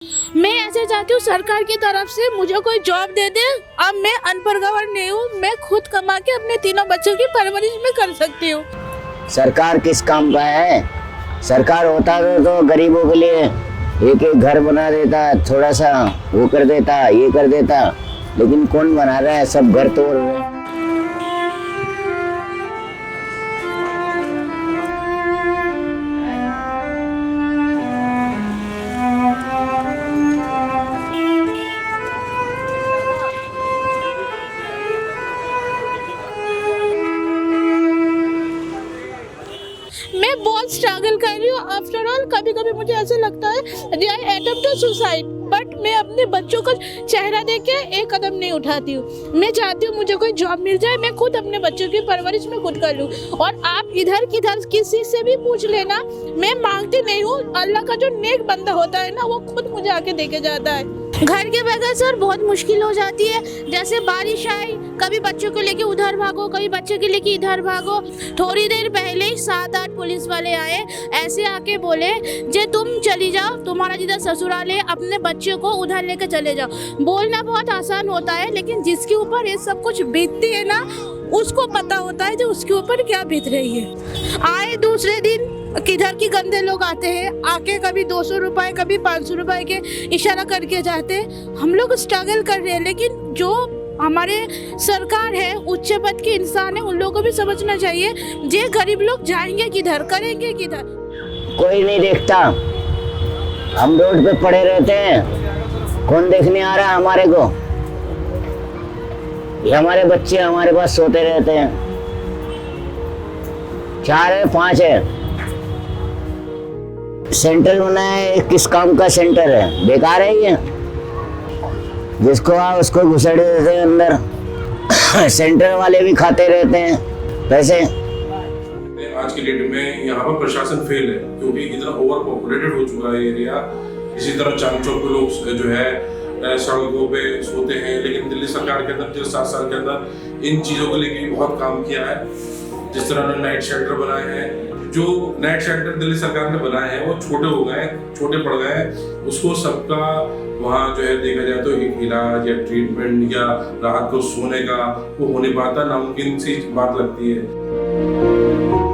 मैं ऐसे चाहती हूँ सरकार की तरफ से मुझे कोई जॉब दे दे। अब मैं अनपढ़ गंवार नहीं हूँ, मैं खुद कमा के अपने तीनों बच्चों की परवरिश में कर सकती हूँ। सरकार किस काम का है? सरकार होता तो गरीबों के लिए एक एक घर बना देता, थोड़ा सा वो कर देता, ये कर देता, लेकिन कौन बना रहा है? सब घर तोड़ रहे हैं। मैं बहुत स्ट्रगल कर रही हूँ। आफ्टर ऑल कभी कभी मुझे ऐसे लगता है आई अटेम्प्ट टू सुसाइड, बट मैं अपने बच्चों का चेहरा देख के एक कदम नहीं उठाती हूँ। मैं चाहती हूँ मुझे कोई जॉब मिल जाए, मैं खुद अपने बच्चों की परवरिश में खुद कर लूँ। और आप इधर किधर किसी से भी पूछ लेना, मैं मांगती नहीं हूँ। अल्लाह का जो नेक बंदा होता है ना, वो खुद मुझे आके देके जाता है। घर के बगैर सर बहुत मुश्किल हो जाती है। जैसे बारिश आई, कभी बच्चों को लेके उधर भागो, कभी बच्चे के लेके इधर भागो। थोड़ी देर पहले ही 7-8 पुलिस वाले आए, ऐसे आके बोले जे तुम चली जाओ, तुम्हारा जिधर ससुराल है अपने बच्चे को उधर लेके चले जाओ। बोलना बहुत आसान होता है, लेकिन जिसके ऊपर ये सब कुछ बीतती है ना, उसको पता होता है जो उसके ऊपर क्या बीत रही है। आए दूसरे दिन किधर की गंदे लोग आते हैं, आके कभी 200 रुपए कभी 500 रुपए के इशारा करके जाते हैं। हम लोग स्ट्रगल कर रहे हैं, लेकिन जो हमारे सरकार है, उच्च पद के इंसान है, उन लोगों को भी समझना चाहिए जे गरीब लोग जाएंगे किधर, करेंगे किधर। कोई नहीं देखता, हम रोड पे पड़े रहते हैं, कौन देखने आ रहा है हमारे को? ये हमारे बच्चे हमारे पास सोते रहते हैं। 4 है 5 है। सेंटर बना है, किस काम का सेंटर है? बेकार है ये। जिसको आओ उसको घुसड़े देते हैं अंदर। सेंटर वाले भी खाते रहते हैं पैसे। आज की डेट में यहाँ पर प्रशासन फेल है, क्योंकि इतना ओवर पॉपुलेटेड हो चुका है एरिया। इसी तरह चांद चौक के लोग जो है सड़कों पे सोते हैं, लेकिन दिल्ली सरकार के अंदर पिछले 7 साल के अंदर इन चीज़ों को लेके भी बहुत काम किया है। जिस तरह उन्होंने नाइट शेल्टर बनाए हैं, जो नाइट शेल्टर दिल्ली सरकार ने बनाए हैं वो छोटे हो गए, छोटे पड़ गए हैं। उसको सबका वहाँ जो है देखा जाए तो एक इलाज या ट्रीटमेंट या राहत को सोने का वो हो नहीं पाता, नामुमकिन सी बात लगती है।